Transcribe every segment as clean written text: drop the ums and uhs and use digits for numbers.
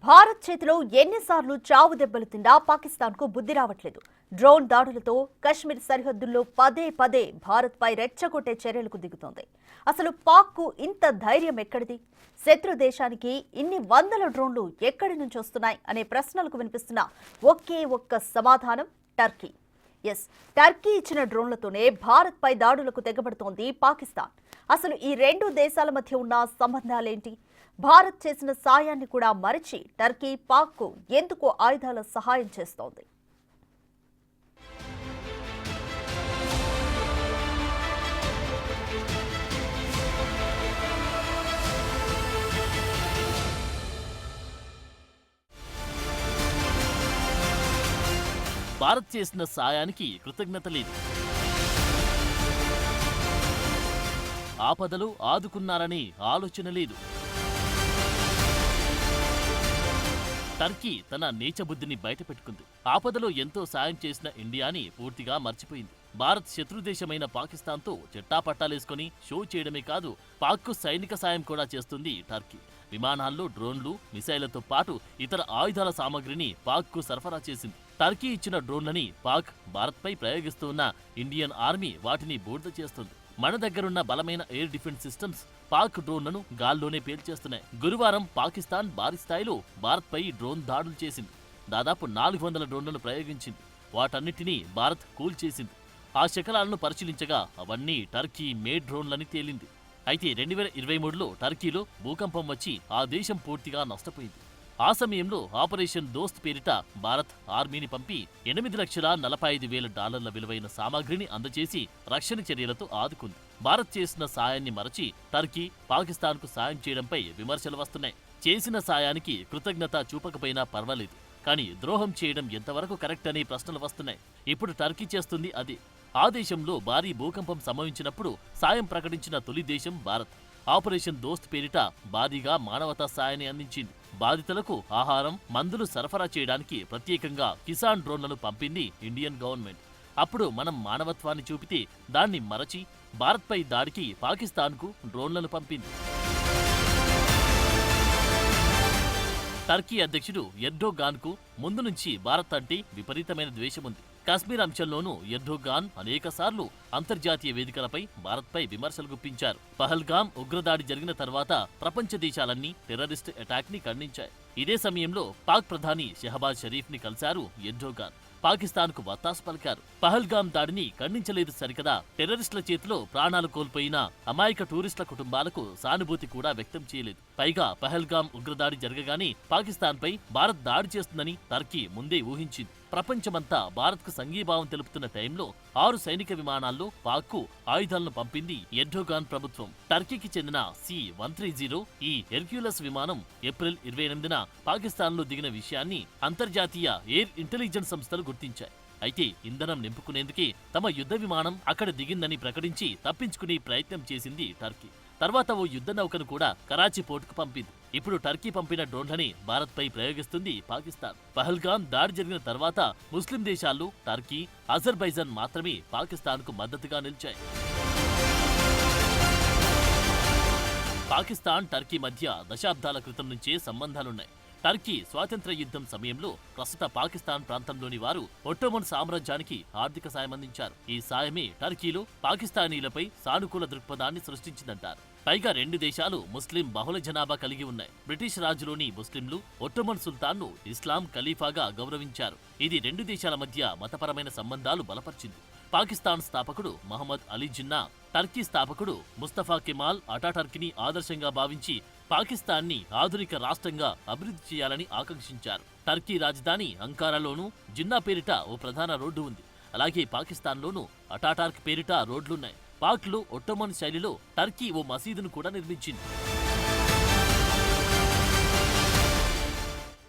భారత్ చేతిలో ఎన్నిసార్లు చావు దెబ్బలు తిండా పాకిస్తాన్కు బుద్ధి రావట్లేదు. డ్రోన్ దాడులతో కశ్మీర్ సరిహద్దుల్లో పదే పదే భారత్పై రెచ్చగొట్టే చర్యలకు దిగుతోంది. అసలు పాక్కు ఇంత ధైర్యం ఎక్కడిది? శత్రు దేశానికి ఇన్ని వందల డ్రోన్లు ఎక్కడి నుంచి వస్తున్నాయి అనే ప్రశ్నలకు వినిపిస్తున్న ఒకే ఒక్క సమాధానం టర్కీ. టర్కీ ఇచ్చిన డ్రోన్లతోనే భారత్పై దాడులకు తెగబడుతోంది పాకిస్తాన్. అసలు ఈ రెండు దేశాల మధ్య ఉన్న సంబంధాలేంటి? భారత్ చేసిన సాయాన్ని కూడా మరిచి టర్కీ పాక్కు ఎందుకు ఆయుధాల సహాయం చేస్తోంది? భారత్ చేసిన సాయానికి కృతజ్ఞత లేదు. ఆపదలు ఆదుకున్నారని ఆలోచన లేదు. టర్కీ తన నీచబుద్ధిని బయటపెట్టుకుంది. ఆపదలో ఎంతో సాయం చేసిన ఇండియాని పూర్తిగా మర్చిపోయింది. భారత్ శత్రుదేశమైన పాకిస్తాన్తో చెట్టాపట్టాలేసుకుని షో చేయడమే కాదు, పాక్కు సైనిక సాయం కూడా చేస్తుంది టర్కీ. విమానాల్లో డ్రోన్లు, మిసైళ్లతో పాటు ఇతర ఆయుధాల సామగ్రిని పాక్కు సరఫరా చేసింది. టర్కీ ఇచ్చిన డ్రోన్లని పాక్ భారత్పై ప్రయోగిస్తూ ఉన్న ఇండియన్ ఆర్మీ వాటిని బూడిద చేస్తుంది. మన దగ్గరున్న బలమైన ఎయిర్ డిఫెన్స్ సిస్టమ్స్ పాక్ డ్రోన్లను గాల్లోనే పేల్చేస్తున్నాయి. గురువారం పాకిస్తాన్ భారీ స్థాయిలో భారత్పై డ్రోన్ దాడులు చేసింది. దాదాపు 400 డ్రోన్లను ప్రయోగించింది. వాటన్నిటినీ భారత్ కూల్చేసింది. ఆ శకలాలను పరిశీలించగా అవన్నీ టర్కీ మేడ్ డ్రోన్లని తేలింది. అయితే 2023లో టర్కీలో భూకంపం వచ్చి ఆ దేశం పూర్తిగా నష్టపోయింది. ఆ సమయంలో ఆపరేషన్ దోస్త్ పేరిట భారత్ ఆర్మీని పంపి $8,45,000 విలువైన సామాగ్రిని అందజేసి రక్షణ చర్యలతో ఆదుకుంది. భారత్ చేసిన సాయాన్ని మరచి టర్కీ పాకిస్తాన్కు సాయం చేయడంపై విమర్శలు వస్తున్నాయి. చేసిన సాయానికి కృతజ్ఞత చూపకపోయినా పర్వాలేదు, కానీ ద్రోహం చేయడం ఎంతవరకు కరెక్ట్ అనే ప్రశ్నలు వస్తున్నాయి. ఇప్పుడు టర్కీ చేస్తుంది అదే. ఆ దేశంలో భారీ భూకంపం సంభవించినప్పుడు సాయం ప్రకటించిన తొలి దేశం భారత్. ఆపరేషన్ దోస్త్ పేరిట భారీగా మానవతా సాయాన్ని అందించింది. బాధితులకు ఆహారం, మందులు సరఫరా చేయడానికి ప్రత్యేకంగా కిసాన్ డ్రోన్లను పంపింది ఇండియన్ గవర్నమెంట్. అప్పుడు మనం మానవత్వాన్ని చూపితే దాన్ని మరచి భారత్పై దాడికి పాకిస్తాన్కు డ్రోన్లను పంపింది. టర్కీ అధ్యక్షుడు ఎర్డోగాన్కు ముందు నుంచి భారత్ అంటే విపరీతమైన ద్వేషముంది. కాశ్మీర్ అంశంలోనూ ఎర్డోగాన్ అనేకసార్లు అంతర్జాతీయ వేదికలపై భారత్పై విమర్శలు గుప్పించారు. పహల్గామ్ ఉగ్రదాడి జరిగిన తర్వాత ప్రపంచ దేశాలన్నీ టెర్రరిస్ట్ అటాక్ ని ఖండించాయి. ఇదే సమయంలో పాక్ ప్రధాని షెహబాజ్ షరీఫ్ ని కలిశారు ఎర్డోగాన్. పాకిస్తాన్కు వత్తాసు పలికారు. పహల్గామ్ దాడిని ఖండించలేదు సరికదా, టెర్రరిస్టుల చేతిలో ప్రాణాలు కోల్పోయిన అమాయక టూరిస్టుల కుటుంబాలకు సానుభూతి కూడా వ్యక్తం చేయలేదు. పైగా పహల్గామ్ ఉగ్రదాడి జరగగానే పాకిస్తాన్పై భారత్ దాడి చేస్తుందని టర్కీ ముందే ఊహించింది. ప్రపంచమంతా భారత్కు సంఘీభావం తెలుపుతున్న టైంలో 6 సైనిక విమానాల్లో పాక్కు ఆయుధాలను పంపింది ఎర్డోగాన్ ప్రభుత్వం. టర్కీకి చెందిన C-130 ఈ హెర్క్యులస్ విమానం ఏప్రిల్ 28న పాకిస్తాన్లో దిగిన విషయాన్ని అంతర్జాతీయ ఎయిర్ ఇంటెలిజెన్స్ సంస్థలు గుర్తించాయి. అయితే ఇంధనం నింపుకునేందుకే తమ యుద్ధ విమానం అక్కడ దిగిందని ప్రకటించి తప్పించుకునే ప్రయత్నం చేసింది టర్కీ. తర్వాత ఓ యుద్ధ నౌకను కూడా కరాచీ పోర్టుకు పంపింది. ఇప్పుడు టర్కీ పంపిన డ్రోన్లని భారత్పై ప్రయోగిస్తుంది పాకిస్తాన్. పహల్గామ్ దాడి జరిగిన తర్వాత ముస్లిం దేశాల్లో టర్కీ, అజర్బైజాన్ మాత్రమే పాకిస్తాన్కు మద్దతుగా నిలిచాయి. పాకిస్తాన్, టర్కీ మధ్య దశాబ్దాల క్రితం నుంచే సంబంధాలున్నాయి. టర్కీ స్వాతంత్ర యుద్ధం సమయంలో ప్రస్తుత పాకిస్తాన్ ప్రాంతంలోని వారు ఒట్టోమన్ సామ్రాజ్యానికి ఆర్థిక సాయం అందించారు. ఈ సాయమే టర్కీలో పాకిస్తానీలపై సానుకూల దృక్పథాన్ని సృష్టించిందంటారు. పైగా రెండు దేశాలు ముస్లిం బహుళ జనాభా కలిగి ఉన్నాయి. బ్రిటిష్ రాజులోని ముస్లింలు ఒట్టోమన్ సుల్తాన్ను ఇస్లాం ఖలీఫాగా గౌరవించారు. ఇది రెండు దేశాల మధ్య మతపరమైన సంబంధాలు బలపరిచింది. పాకిస్తాన్ స్థాపకుడు మహమ్మద్ అలీ జిన్నా, టర్కీ స్థాపకుడు ముస్తఫా కెమాల్ అటాటర్కీని ఆదర్శంగా భావించి పాకిస్తాన్ని ఆధునిక రాష్ట్రంగా అభివృద్ధి చేయాలని ఆకాంక్షించారు. టర్కీ రాజధాని అంకారాలోనూ జిన్నా పేరిట ఓ ప్రధాన రోడ్డు ఉంది. అలాగే పాకిస్తాన్లోనూ అటాటర్క్ పేరిట రోడ్లున్నాయి. పాక్లో ఒట్టోమన్ శైలిలో టర్కీ ఓ మసీదును కూడా నిర్మించింది.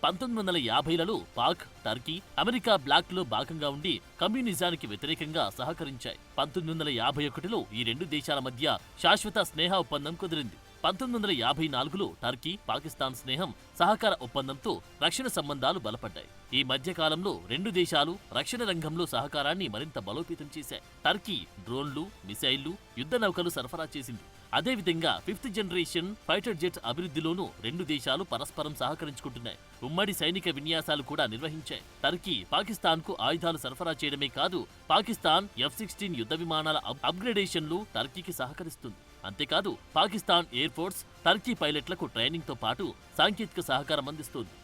1950లలో పాక్, టర్కీ అమెరికా బ్లాక్లో భాగంగా ఉండి కమ్యూనిజానికి వ్యతిరేకంగా సహకరించాయి. 1951లో ఈ రెండు దేశాల మధ్య శాశ్వత స్నేహ ఒప్పందం కుదిరింది. 1954లో టర్కీ, పాకిస్తాన్ స్నేహం, సహకార ఒప్పందంతో రక్షణ సంబంధాలు బలపడ్డాయి. ఈ మధ్య కాలంలో రెండు దేశాలు రక్షణ రంగంలో సహకారాన్ని మరింత బలోపేతం చేశాయి. టర్కీ డ్రోన్లు, మిసైళ్లు, యుద్ధ నౌకలు సరఫరా చేసింది. అదేవిధంగా 5th జనరేషన్ ఫైటర్ జెట్ అభివృద్ధిలోనూ రెండు దేశాలు పరస్పరం సహకరించుకుంటున్నాయి. ఉమ్మడి సైనిక విన్యాసాలు కూడా నిర్వహించాయి. టర్కీ పాకిస్తాన్కు ఆయుధాలు సరఫరా చేయడమే కాదు, పాకిస్తాన్ F-16 యుద్ధ విమానాల అప్గ్రేడేషన్లు టర్కీకి సహకరిస్తుంది. అంతేకాదు పాకిస్తాన్ ఎయిర్ ఫోర్స్ టర్కీ పైలట్లకు ట్రైనింగ్తో పాటు సాంకేతిక సహకారం అందిస్తుంది.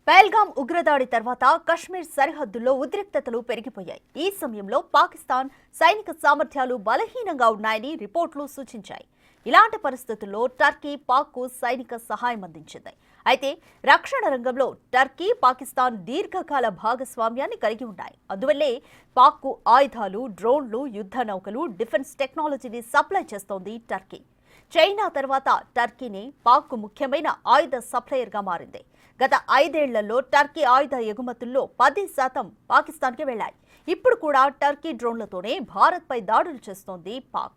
పహల్గాం ఉగ్రదాడి తర్వాత కశ్మీర్ సరిహద్దుల్లో ఉద్రిక్తతలు పెరిగిపోయాయి. ఈ సమయంలో పాకిస్తాన్ సైనిక సామర్థ్యాలు బలహీనంగా ఉన్నాయని రిపోర్టులు సూచించాయి. ఇలాంటి పరిస్థితుల్లో టర్కీ పాక్కు సైనిక సహాయం అందించింది. అయితే రక్షణ రంగంలో టర్కీ పాకిస్తాన్ దీర్ఘకాల భాగస్వామ్యాన్ని కలిగి ఉన్నాయి. అందువల్లే పాక్కు ఆయుధాలు, డ్రోన్లు, యుద్ధ నౌకలు, డిఫెన్స్ టెక్నాలజీని సప్లై చేస్తోంది టర్కీ. చైనా తర్వాత టర్కీని పాక్కు ముఖ్యమైన ఆయుధ సప్లయర్గా మారింది. గత 5 ఏళ్లలో టర్కీ ఆయుధ ఎగుమతుల్లో 10% పాకిస్తాన్కి వెళ్లాయి. ఇప్పుడు కూడా టర్కీ డ్రోన్లతోనే భారత్పై దాడులు చేస్తోంది పాక్.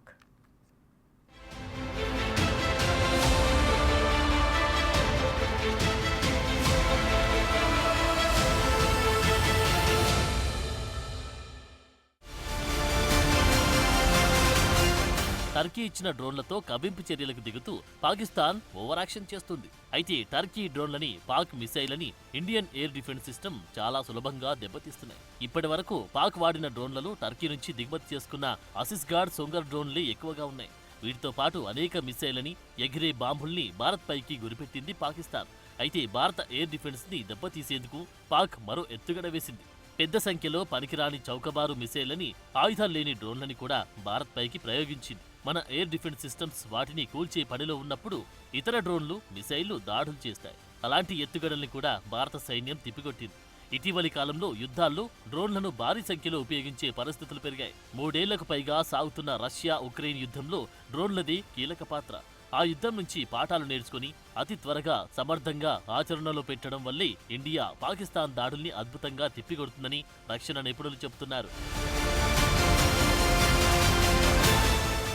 టర్కీ ఇచ్చిన డ్రోన్లతో కవ్వింపు చర్యలకు దిగుతూ పాకిస్తాన్ ఓవర్ యాక్షన్ చేస్తుంది. అయితే టర్కీ డ్రోన్లని, పాక్ మిసైలని ఇండియన్ ఎయిర్ డిఫెన్స్ సిస్టమ్ చాలా సులభంగా దెబ్బతీస్తున్నాయి. ఇప్పటి వరకు పాక్ వాడిన డ్రోన్లను టర్కీ నుంచి దిగుమతి చేసుకున్న అసిస్గార్డ్, సొంగర్ డ్రోన్లే ఎక్కువగా ఉన్నాయి. వీటితో పాటు అనేక మిసైలని, ఎగిరే బాంబుల్ని భారత్ పైకి గురిపెట్టింది పాకిస్తాన్. అయితే భారత ఎయిర్ డిఫెన్స్ ని దెబ్బతీసేందుకు పాక్ మరో ఎత్తుగడ వేసింది. పెద్ద సంఖ్యలో పనికిరాని చౌకబారు మిసైళ్లని, ఆయుధాలు లేని డ్రోన్లని కూడా భారత్ పైకి ప్రయోగించింది. మన ఎయిర్ డిఫెన్స్ సిస్టమ్స్ వాటిని కూల్చే పనిలో ఉన్నప్పుడు ఇతర డ్రోన్లు, మిసైళ్లు దాడులు చేస్తాయి. అలాంటి ఎత్తుగడల్ని కూడా భారత సైన్యం తిప్పికొట్టింది. ఇటీవలి కాలంలో యుద్ధాల్లో డ్రోన్లను భారీ సంఖ్యలో ఉపయోగించే పరిస్థితులు పెరిగాయి. 3 ఏళ్లకు పైగా సాగుతున్న రష్యా ఉక్రెయిన్ యుద్ధంలో డ్రోన్లది కీలక పాత్ర. ఆ యుద్ధం నుంచి పాఠాలు నేర్చుకుని అతి త్వరగా, సమర్థంగా ఆచరణలో పెట్టడం వల్లే ఇండియా పాకిస్తాన్ దాడుల్ని అద్భుతంగా తిప్పికొడుతుందని రక్షణ నిపుణులు చెబుతున్నారు.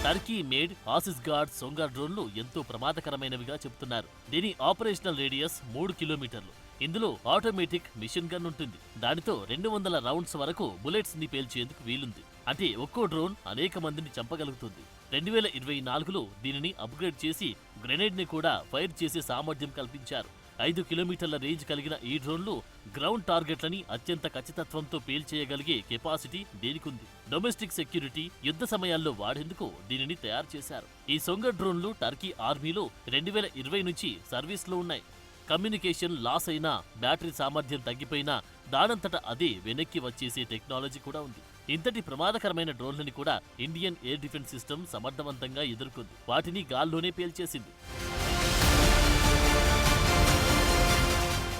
టర్కీ మేడ్ ఆసిస్గార్డ్, సొంగర్ డ్రోన్లు ఎంతో ప్రమాదకరమైనవిగా చెబుతున్నారు. దీని ఆపరేషనల్ రేడియస్ 3 కిలోమీటర్లు. ఇందులో ఆటోమేటిక్ మిషన్ గన్ ఉంటుంది. దానితో 200 రౌండ్స్ వరకు బుల్లెట్స్ ని పేల్చేందుకు వీలుంది. అంటే ఒక్కో డ్రోన్ అనేక మందిని చంపగలుగుతుంది. 2024లో దీనిని అప్గ్రేడ్ చేసి గ్రెనేడ్ ని కూడా ఫైర్ చేసే సామర్థ్యం కల్పించారు. 5 కిలోమీటర్ల రేంజ్ కలిగిన ఈ డ్రోన్లు గ్రౌండ్ టార్గెట్లని అత్యంత ఖచ్చితత్వంతో పేల్చేయగలిగే కెపాసిటీ దీనికుంది. డొమెస్టిక్ సెక్యూరిటీ, యుద్ధ సమయాల్లో వాడేందుకు దీనిని తయారు చేశారు. ఈ సొంగర్ డ్రోన్లు టర్కీ ఆర్మీలో 2020 నుంచి సర్వీస్లో ఉన్నాయి. కమ్యూనికేషన్ లాస్ అయినా, బ్యాటరీ సామర్థ్యం తగ్గిపోయినా దానంతట అదే వెనక్కి వచ్చేసే టెక్నాలజీ కూడా ఉంది. ఇంతటి ప్రమాదకరమైన డ్రోన్లని కూడా ఇండియన్ ఎయిర్ డిఫెన్స్ సిస్టమ్ సమర్థవంతంగా ఎదుర్కొంది. వాటిని గాల్లోనే పేల్చేసింది.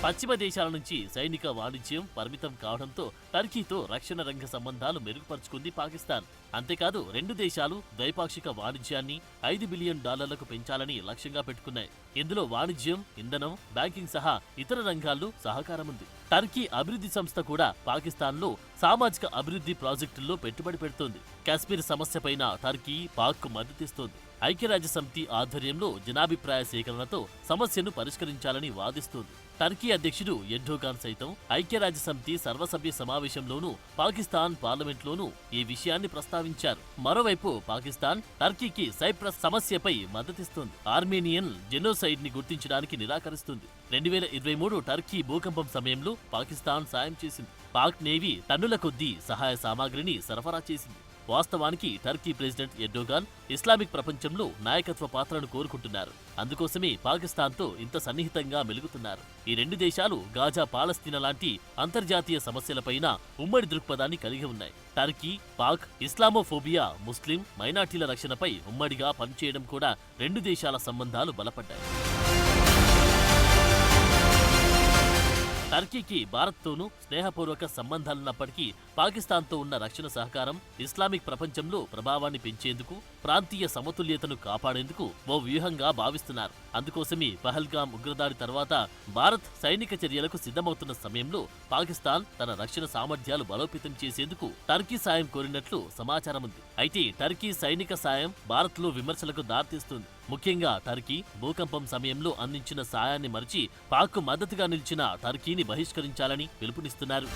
పశ్చిమ దేశాల నుంచి సైనిక వాణిజ్యం పరిమితం కావడంతో టర్కీతో రక్షణ రంగ సంబంధాలు మెరుగుపరుచుకుంది పాకిస్తాన్. అంతేకాదు రెండు దేశాలు ద్వైపాక్షిక వాణిజ్యాన్ని $5 బిలియన్ పెంచాలని లక్ష్యంగా పెట్టుకున్నాయి. ఇందులో వాణిజ్యం, ఇంధనం, బ్యాంకింగ్ సహా ఇతర రంగాల్లో సహకారం ఉంది. టర్కీ అభివృద్ధి సంస్థ కూడా పాకిస్తాన్లో సామాజిక అభివృద్ధి ప్రాజెక్టుల్లో పెట్టుబడి పెడుతోంది. కాశ్మీర్ సమస్యపైన టర్కీ పాక్కు మద్దతిస్తోంది. ఐక్యరాజ్యసమితి ఆధ్వర్యంలో జనాభిప్రాయ సేకరణతో సమస్యను పరిష్కరించాలని వాదిస్తోంది. టర్కీ అధ్యక్షుడు ఎర్డోగాన్ సైతం ఐక్యరాజ్యసమితి సర్వసభ్య సమావేశంలోనూ, పాకిస్తాన్ పార్లమెంట్లోనూ ఈ విషయాన్ని ప్రస్తావించారు. మరోవైపు పాకిస్తాన్ టర్కీకి సైప్రస్ సమస్యపై మద్దతిస్తోంది. ఆర్మేనియన్ జెనోసైడ్ ని గుర్తించడానికి నిరాకరిస్తుంది. 2023 టర్కీ భూకంపం సమయంలో పాకిస్తాన్ సాయం చేసింది. పాక్ నేవీ టన్నుల కొద్దీ సహాయ సామాగ్రిని సరఫరా చేసింది. వాస్తవానికి టర్కీ ప్రెసిడెంట్ ఎర్డోగాన్ ఇస్లామిక్ ప్రపంచంలో నాయకత్వ పాత్రను కోరుకుంటున్నారు. అందుకోసమే పాకిస్తాన్తో ఇంత సన్నిహితంగా మెలుగుతున్నారు. ఈ రెండు దేశాలు గాజా, పాలస్తీనా లాంటి అంతర్జాతీయ సమస్యలపైన ఉమ్మడి దృక్పథాన్ని కలిగి ఉన్నాయి. టర్కీ, పాక్ ఇస్లామోఫోబియా, ముస్లిం మైనార్టీల రక్షణపై ఉమ్మడిగా పనిచేయడం కూడా రెండు దేశాల సంబంధాలు బలపడ్డాయి. టర్కీకి భారత్తోనూ స్నేహపూర్వక సంబంధాలున్నప్పటికీ పాకిస్తాన్తో ఉన్న రక్షణ సహకారం ఇస్లామిక్ ప్రపంచంలో ప్రభావాన్ని పెంచేందుకు ప్రాంతీయ సమతుల్యతను కాపాడేందుకు ఓ వ్యూహంగా భావిస్తున్నారు. అందుకోసమే పహల్గాం ఉగ్రదాడి తర్వాత భారత్ సైనిక చర్యలకు సిద్ధమవుతున్న సమయంలో పాకిస్తాన్ తన రక్షణ సామర్థ్యాలు బలోపేతం చేసేందుకు టర్కీ సాయం కోరినట్లు సమాచారం ఉంది. అయితే టర్కీ సైనిక సాయం భారత్లో విమర్శలకు దారితీస్తుంది. ముఖ్యంగా టర్కీ భూకంపం సమయంలో అందించిన సాయాన్ని మరిచి పాక్కు మద్దతుగా నిలిచిన టర్కీని బహిష్కరించాలని పిలుపునిస్తున్నారు.